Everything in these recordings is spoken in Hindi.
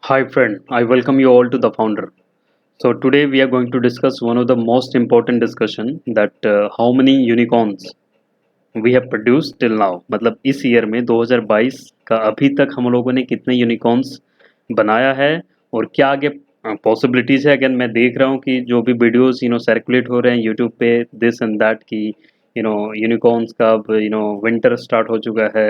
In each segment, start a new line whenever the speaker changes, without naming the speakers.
Hi friend, I welcome you all to the founder. So today we are going to discuss one of the most important discussion that how many unicorns we have produced till now. मतलब इस ईयर में 2022 का अभी तक हम लोगों ने कितने यूनिकॉर्न्स बनाया है और क्या आगे पॉसिबिलिटीज है। अगेन मैं देख रहा हूँ कि जो भी वीडियोस सर्कुलेट हो रहे हैं यूट्यूब पे दिस एंड दैट की यूनिकॉर्न्स का अब विंटर स्टार्ट हो चुका है।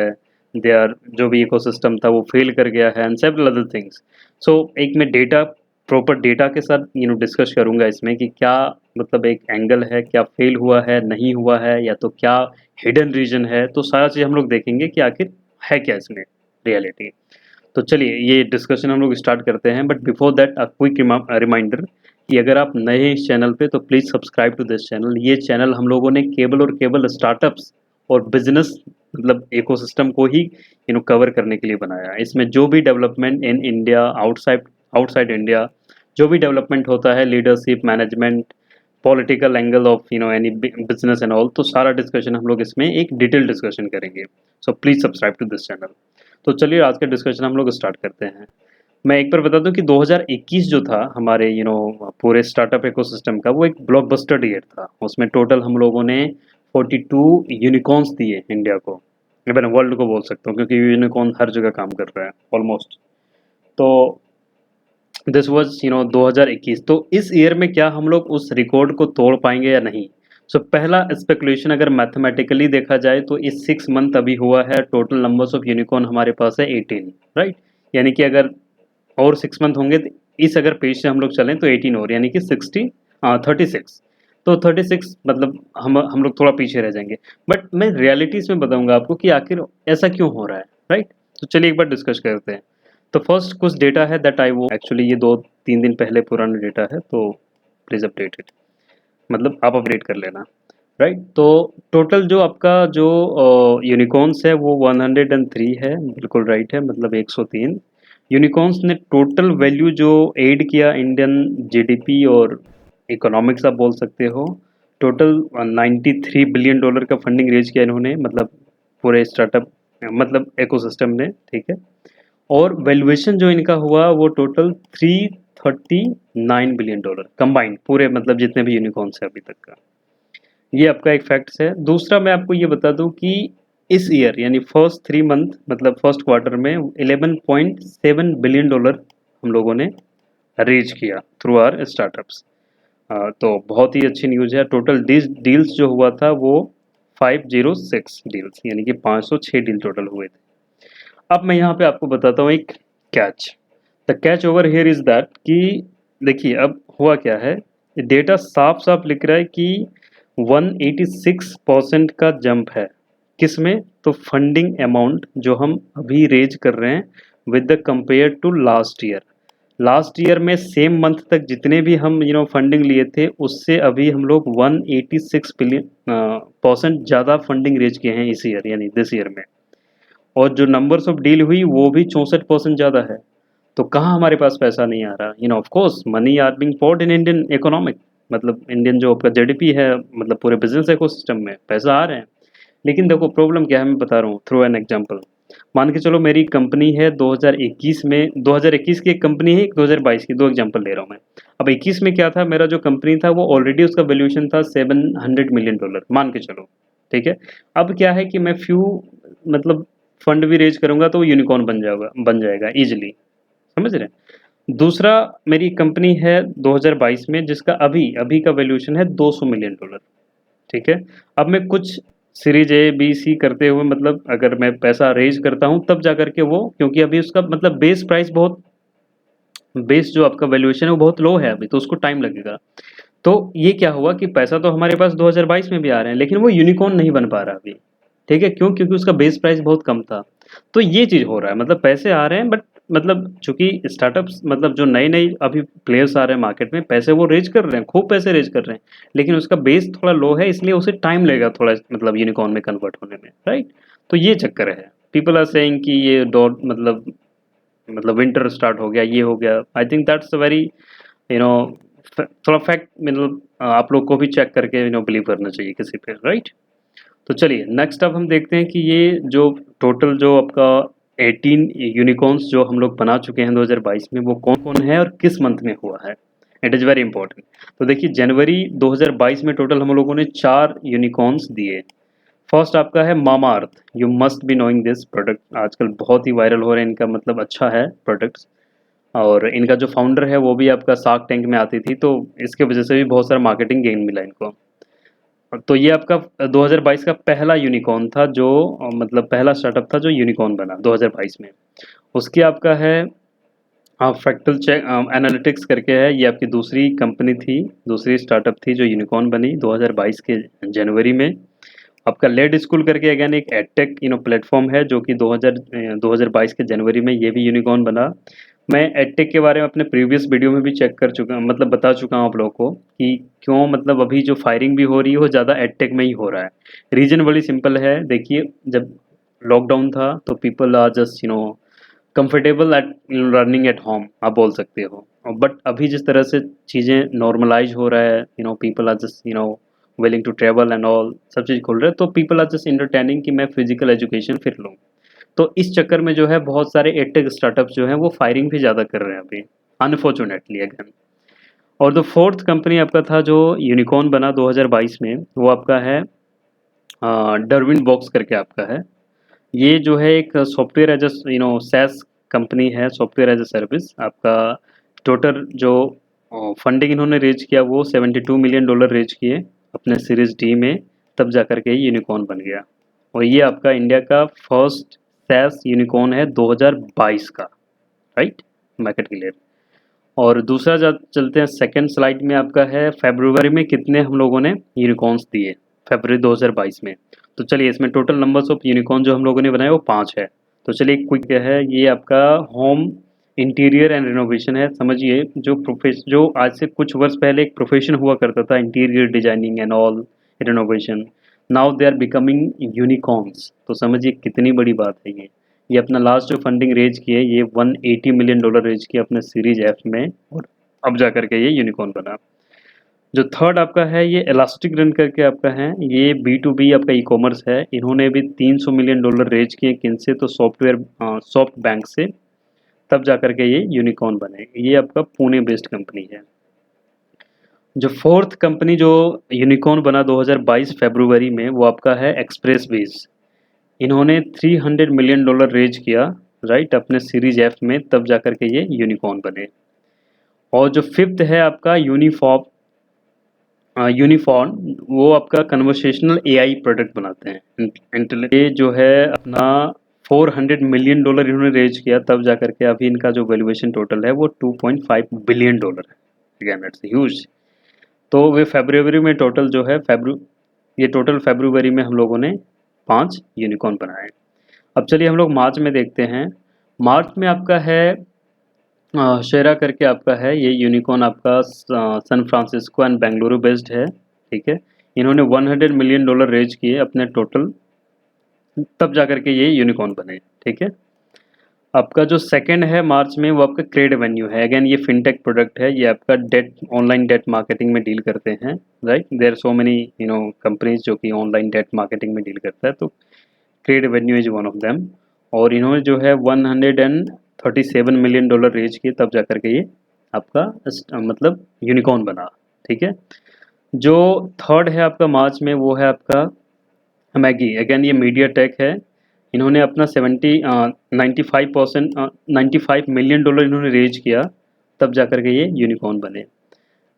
दे आर जो भी इकोसिस्टम था वो फेल कर गया है एंड सेवरल अदर थिंग्स। सो एक मैं डेटा प्रॉपर डेटा के साथ डिस्कस करूंगा इसमें कि क्या मतलब एक एंगल है, क्या फेल हुआ है, नहीं हुआ है, या तो क्या हिडन रीजन है। तो सारा चीज़ हम लोग देखेंगे कि आखिर है क्या इसमें रियलिटी। तो चलिए ये डिस्कशन हम लोग स्टार्ट करते हैं, but before that a quick reminder कि अगर आप नए हैं इस चैनल पे तो please subscribe to this channel. ये चैनल हम लोगों ने केवल और केवल स्टार्टअप्स और बिजनेस मतलब इकोसिस्टम को ही कवर करने के लिए बनाया है। इसमें जो भी development in India, outside outside India, जो भी डेवलपमेंट होता है, leadership, management, political angle of any business and all, तो सारा डिस्कशन हम लोग इसमें एक डिटेल डिस्कशन करेंगे। So please subscribe to this channel. तो चलिए आज का डिस्कशन हम लोग स्टार्ट करते हैं। मैं एक बार बता दूं कि 2021 जो था हमारे पूरे स्टार्टअप इकोसिस्टम का, वो एक ब्लॉकबस्टर ईयर था। उसमें टोटल हम लोगों ने 42 यूनिकॉर्न्स दिए इंडिया को, इवन वर्ल्ड को बोल सकता हूँ, क्योंकि यूनिकॉर्न हर जगह काम कर रहा है ऑलमोस्ट। तो दिस वाज 2021। तो इस ईयर में क्या हम लोग उस रिकॉर्ड को तोड़ पाएंगे या नहीं। सो पहला स्पेकुलेशन अगर मैथमेटिकली देखा जाए तो इस 6 मंथ अभी हुआ है, टोटल नंबर्स ऑफ यूनिकॉर्न हमारे पास है 18, राइट। यानी कि अगर और 6 मंथ होंगे तो इस अगर पेज से हम लोग चलें तो 18 और यानी कि 36। तो 36 मतलब हम लोग थोड़ा पीछे रह जाएंगे। बट मैं रियलिटीज में बताऊंगा आपको कि आखिर ऐसा क्यों हो रहा है, राइट। तो चलिए एक बार डिस्कस करते हैं। तो फर्स्ट कुछ डेटा है दैट आई वो एक्चुअली ये 2-3 दिन पहले पुराना डेटा है, तो प्लीज़ अपडेट इट, मतलब आप अपडेट कर लेना, राइट। तो टोटल जो आपका जो यूनिकॉर्न्स है वो 103 है, बिल्कुल राइट है, मतलब 103 यूनिकॉर्न्स ने टोटल वैल्यू जो एड किया इंडियन जीडीपी और इकोनॉमिक्स आप बोल सकते हो। टोटल 93 बिलियन डॉलर का फंडिंग रेज किया इन्होंने, मतलब पूरे स्टार्टअप मतलब इकोसिस्टम ने, ठीक है। और वैल्यूएशन जो इनका हुआ वो टोटल 339 बिलियन डॉलर कंबाइंड, पूरे मतलब जितने भी यूनिकॉर्न्स है अभी तक का। ये आपका एक फैक्ट्स है। दूसरा मैं आपको ये बता दूं कि इस ईयर यानी फर्स्ट 3 मंथ मतलब फर्स्ट क्वार्टर में 11.7 बिलियन डॉलर हम लोगों ने रेज किया थ्रू आर स्टार्टअप्स। तो बहुत ही अच्छी न्यूज़ है। टोटल डील्स जो हुआ था वो 506 डील्स, यानी कि 506 डील टोटल हुए थे। अब मैं यहाँ पे आपको बताता हूँ एक catch. The catch over here is that कि देखिए अब हुआ क्या है, डेटा साफ साफ लिख रहा है कि 186% का जंप है। किस में? तो फंडिंग अमाउंट जो हम अभी रेज कर रहे हैं with the compare to last year. Last year में सेम मंथ तक जितने भी हम फंडिंग लिए थे उससे अभी हम लोग 186 बिलियन परसेंट ज़्यादा फंडिंग रेज किए हैं इस ईयर यानी दिस ईयर में। और जो नंबर्स ऑफ डील हुई वो भी 64% ज़्यादा है। तो कहाँ हमारे पास पैसा नहीं आ रहा? Of course money are being poured in Indian economic, मतलब इंडियन जो आपका जीडीपी है, मतलब पूरे बिजनेस इकोसिस्टम में पैसा आ रहे हैं। लेकिन देखो प्रॉब्लम क्या है, मैं बता रहा हूँ थ्रू एन एग्जांपल। मान के चलो मेरी कंपनी है 2021 में, 2021 की एक कंपनी है, एक 2022 की, दो एग्जांपल ले रहा हूँ मैं। अब 21 में क्या था, मेरा जो कंपनी था वो ऑलरेडी उसका वैल्यूएशन था 700 मिलियन डॉलर, मान के चलो, ठीक है। अब क्या है कि मैं फ्यू मतलब फंड भी रेज करूंगा तो वो यूनिकॉर्न बन जाएगा इजिली, समझ रहे हैं। दूसरा मेरी कंपनी है 2022 में जिसका अभी अभी का वैल्यूएशन है 200 मिलियन डॉलर, ठीक है। अब मैं कुछ सीरीज ए बी सी करते हुए, मतलब अगर मैं पैसा रेज करता हूँ तब जा करके वो, क्योंकि अभी उसका मतलब बेस प्राइस बहुत, बेस जो आपका वैल्यूएशन है वो बहुत लो है अभी, तो उसको टाइम लगेगा। तो ये क्या हुआ कि पैसा तो हमारे पास 2022 में भी आ रहे हैं लेकिन वो यूनिकॉर्न नहीं बन पा रहा अभी, ठीक है। क्यों? क्योंकि उसका बेस प्राइस बहुत कम था। तो ये चीज़ हो रहा है, मतलब पैसे आ रहे हैं बट मतलब चूंकि स्टार्टअप्स मतलब जो नए नए अभी प्लेयर्स आ रहे हैं मार्केट में, पैसे वो रेज कर रहे हैं, खूब पैसे रेज कर रहे हैं, लेकिन उसका बेस थोड़ा लो है, इसलिए उसे टाइम लगेगा थोड़ा मतलब यूनिकॉर्न में कन्वर्ट होने में, राइट। तो ये चक्कर है। पीपल आर सेइंग कि ये डॉट मतलब विंटर स्टार्ट हो गया, ये हो गया। I think that's a very you know थोड़ा फैक्ट, मतलब आप लोग को भी चेक करके बिलीव करना चाहिए किसी पे, राइट। तो चलिए नेक्स्ट अब हम देखते हैं कि ये जो टोटल जो आपका 18 यूनिकॉर्न्स जो हम लोग बना चुके हैं 2022 में, वो कौन कौन है और किस मंथ में हुआ है, इट इज़ वेरी इंपॉर्टेंट। तो देखिए जनवरी 2022 में टोटल हम लोगों ने 4 यूनिकॉर्न्स दिए। फर्स्ट आपका है Mamaearth, you must be knowing this product, आजकल बहुत ही वायरल हो रहा है, इनका मतलब अच्छा है प्रोडक्ट्स। और इनका जो फाउंडर है वो भी आपका शार्क टैंक में आती थी, तो इसके वजह से भी बहुत सारा मार्केटिंग गेन मिला इनको। तो ये आपका 2022 का पहला यूनिकॉर्न था जो मतलब पहला स्टार्टअप था जो यूनिकॉर्न बना 2022 में। उसकी आपका है फ्रैक्टल चेक एनालिटिक्स करके है, ये आपकी दूसरी कंपनी थी, दूसरी स्टार्टअप थी जो यूनिकॉर्न बनी 2022 के जनवरी में। आपका लेड स्कूल करके अगेन एक एडटेक प्लेटफॉर्म है जो कि 2022 के जनवरी में ये भी यूनिकॉर्न बना। मैं एडटेक के बारे में अपने प्रीवियस वीडियो में भी चेक कर चुका, मतलब बता चुका हूँ आप लोगों को कि क्यों, मतलब अभी जो फायरिंग भी हो रही है वो ज़्यादा एडटेक में ही हो रहा है। रीज़न बड़ी सिंपल है, देखिए जब लॉकडाउन था तो people are just comfortable at learning at home, आप बोल सकते हो। बट अभी जिस तरह से चीज़ें नॉर्मलाइज हो रहा है, people are just willing to travel and all, सब चीज़ खुल रहा है, तो पीपल आर जस्ट इंटरटेनिंग कि मैं फिजिकल एजुकेशन फिर लूँ। तो इस चक्कर में जो है बहुत सारे एडटेक स्टार्टअप्स जो हैं वो फायरिंग भी ज़्यादा कर रहे हैं अभी, अनफॉर्चुनेटली अगेन। और जो फोर्थ कंपनी आपका था जो यूनिकॉर्न बना 2022 में, वो आपका है डरविन बॉक्स करके आपका है। ये जो है एक सॉफ्टवेयर एज सैस कंपनी है, सॉफ्टवेयर एज ए सर्विस। आपका टोटल जो फंडिंग इन्होंने रेज किया वो $72 मिलियन रेज किए अपने सीरीज डी में, तब जा कर के ये यूनिकॉर्न बन गया। और ये आपका इंडिया का फर्स्ट सैस यूनिकॉर्न है 2022 का, राइट, मार्केट क्लियर। और दूसरा चलते हैं सेकंड स्लाइड में, आपका है फरवरी में कितने हम लोगों ने यूनिकॉर्न्स दिए फरवरी 2022 में। तो चलिए इसमें टोटल नंबर्स ऑफ यूनिकॉर्न जो हम लोगों ने बनाए वो 5 है। तो चलिए क्विक है, ये आपका होम इंटीरियर एंड रिनोवेशन है। समझिए जो आज से कुछ वर्ष पहले एक प्रोफेशन हुआ करता था, interior designing and all renovation, now they are becoming unicorns. तो समझिए कितनी बड़ी बात है ये अपना लास्ट जो फंडिंग रेज किए ये $180 मिलियन रेज किया अपने सीरीज एफ में, और अब जा करके ये यूनिकॉर्न बना। जो थर्ड आपका है ये इलास्टिक रन करके आपका है, ये B2B आपका ई कॉमर्स है। इन्होंने भी $300 मिलियन रेज किए, किन से, तो सॉफ्ट बैंक से, तब जा करके ये यूनिकॉर्न बने। ये आपका पुणे बेस्ड कंपनी है। जो फोर्थ कंपनी जो यूनिकॉर्न बना 2022 फरवरी में, वो आपका है एक्सप्रेस बेस। इन्होंने $300 मिलियन रेज किया, राइट, अपने सीरीज एफ में, तब जा करके ये यूनिकॉर्न बने। और जो फिफ्थ है आपका यूनिफॉर्म, वो आपका कन्वर्सेशनल एआई प्रोडक्ट बनाते हैं। ये जो है अपना $400 मिलियन इन्होंने रेज किया, तब जा करके अभी इनका जो वैल्यूएशन टोटल है वो $2.5 बिलियन है। Again it's huge. तो वे फरवरी में टोटल जो है ये टोटल फरवरी में हम लोगों ने 5 यूनिकॉर्न बनाए। अब चलिए हम लोग मार्च में देखते हैं। मार्च में आपका है शेरा करके आपका है, ये यूनिकॉर्न आपका San Francisco and Bengaluru based है, ठीक है। इन्होंने $100 मिलियन रेज किए अपने टोटल, तब जा करके ये यूनिकॉर्न बने, ठीक है। आपका जो सेकंड है मार्च में, वो आपका क्रेड एवेन्यू है। अगेन ये फिनटेक प्रोडक्ट है, ये आपका ऑनलाइन डेट मार्केटिंग में डील करते हैं, right. There so many companies जो कि ऑनलाइन डेट मार्केटिंग में डील करता है, तो Cred Avenue is one of them. और इन्होंने जो है $137 मिलियन रेज किए, तब जा करके ये आपका मतलब यूनिकॉर्न बना, ठीक है। जो थर्ड है आपका मार्च में, वो है आपका मैगी। अगेन ये मीडिया टेक है। इन्होंने अपना 95 मिलियन डॉलर इन्होंने रेज किया, तब जा करके ये यूनिकॉर्न बने।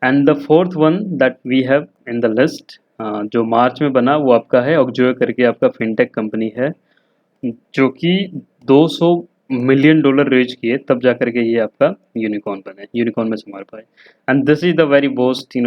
And the fourth one that we have in the list जो मार्च में बना, वो आपका है ऑक्जोयो करके आपका फिनटेक कंपनी है, जो कि $200 मिलियन रेज किए, तब जा करके ये आपका यूनिकॉर्न बने, यूनिकॉर्न में समर पाए। And this is the very boast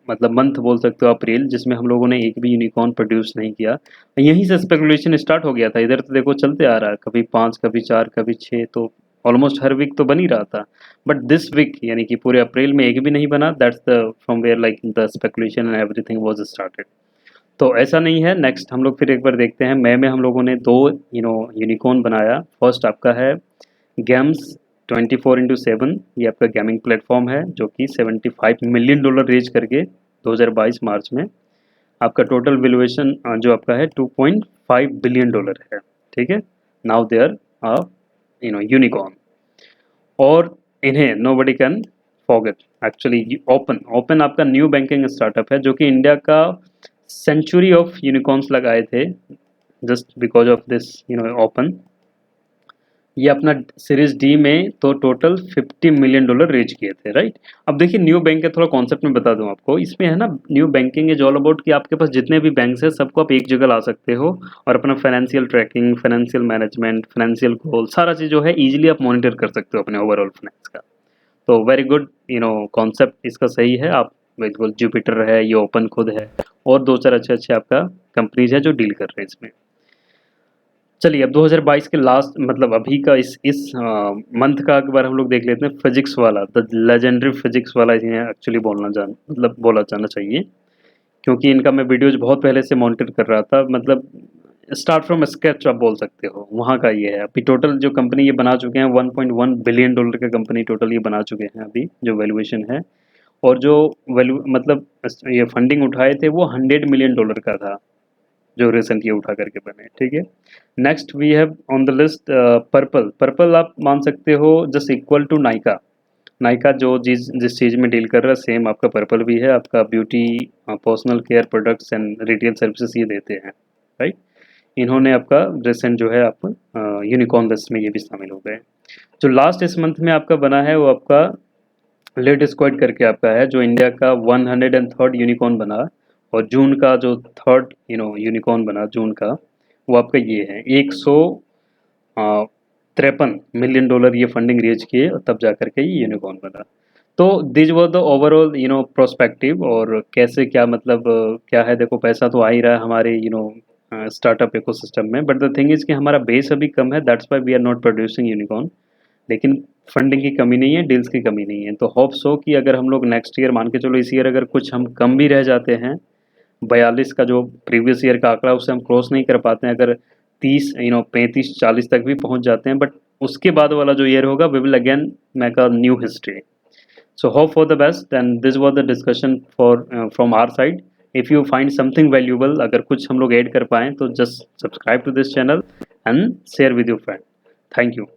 मतलब मंथ बोल सकते हो अप्रैल, जिसमें हम लोगों ने एक भी यूनिकॉर्न प्रोड्यूस नहीं किया। यहीं से स्पेकुलेशन स्टार्ट हो गया था। इधर तो देखो चलते आ रहा है, कभी 5 कभी 4 कभी 6, तो ऑलमोस्ट हर वीक तो बन ही रहा था। बट दिस वीक यानी कि पूरे अप्रैल में एक भी नहीं बना, that's the from where like the speculation and everything was started. तो ऐसा नहीं है। नेक्स्ट हम लोग फिर एक बार देखते हैं, मई में हम लोगों ने 2 यूनिकॉर्न बनाया। फर्स्ट आपका है गेम्स 24x7, ये आपका गेमिंग प्लेटफॉर्म है जो कि $75 मिलियन रेज करके 2022 मार्च में, आपका टोटल वैल्यूएशन जो आपका है $2.5 बिलियन है, ठीक है। Now they are a unicorn, और इन्हें nobody can forget. Actually Open आपका न्यू बैंकिंग स्टार्टअप है जो कि इंडिया का सेंचुरी ऑफ यूनिकॉर्न्स लगाए थे just because of this open. ये अपना सीरीज डी में तो टोटल $50 मिलियन रेज किए थे, राइट। अब देखिए न्यू बैंक के थोड़ा कॉन्सेप्ट में बता दूं आपको, इसमें है ना new banking is all about कि आपके पास जितने भी बैंक्स हैं सबको आप एक जगह ला सकते हो और अपना financial tracking, financial management, financial goal सारा चीज़ जो है ईजिली आप मॉनिटर कर सकते हो अपने ओवरऑल फाइनेंस का। तो वेरी गुड कॉन्सेप्ट इसका सही है। आप बिल्कुल जुपिटर है, ये ओपन खुद है, और दो चार अच्छे अच्छे आपका कंपनीज है जो डील कर रहे हैं इसमें। चलिए अब 2022 के लास्ट मतलब अभी का इस मंथ का एक बार हम लोग देख लेते हैं। फिजिक्स वाला, द लेजेंडरी फिजिक्स वाला इन्हें एक्चुअली बोला जाना चाहिए, क्योंकि इनका मैं वीडियोज बहुत पहले से मॉनिटर कर रहा था, मतलब स्टार्ट फ्रॉम स्केच आप बोल सकते हो, वहाँ का ये है। अभी टोटल जो कंपनी ये बना चुके हैं $1.1 बिलियन का कंपनी टोटल ये बना चुके हैं अभी जो वैल्यूएशन है, और जो वैल्यू मतलब ये फंडिंग उठाए थे वो $100 मिलियन का था जो रिसेंट ये उठा करके बने, ठीक है। Next we have on the list Purplle आप मान सकते हो just equal to Nykaa. Nykaa जो जिस चीज़ में डील कर रहा है सेम आपका पर्पल भी है, आपका beauty, personal care products and retail services ये देते हैं, राइट। इन्होंने आपका रिसेंट जो है आप यूनिकॉर्न लिस्ट में ये भी शामिल हो गए। जो लास्ट इस मंथ में आपका बना है वो आपका लेट स्क्वाड करके आपका है, जो इंडिया का 103rd यूनिकॉर्न बना, और जून का जो थर्ड यूनिकॉर्न बना जून का वो आपका ये है। 153 मिलियन डॉलर ये फंडिंग रेज किए और तब जा करके ये यूनिकॉर्न बना। तो this was the overall prospective, और कैसे क्या मतलब क्या है, देखो पैसा तो आ ही रहा है हमारे स्टार्टअप इकोसिस्टम में, बट द थिंग इज़ कि हमारा बेस अभी कम है, that's why we are not producing unicorn. लेकिन फंडिंग की कमी नहीं है, डील्स की कमी नहीं है। तो होप्स हो कि अगर हम लोग नेक्स्ट ईयर मान के चलो, इस ईयर अगर कुछ हम कम भी रह जाते हैं, 42 का जो प्रीवियस ईयर का आंकड़ा उसे हम क्रॉस नहीं कर पाते हैं, अगर 35-40 तक भी पहुंच जाते हैं, बट उसके बाद वाला जो ईयर होगा we will again make a new history. So hope for the best, and this was the discussion for from our side. If you find something valuable, अगर कुछ हम लोग ऐड कर पाएँ तो just subscribe to this channel and share with your friend. Thank you.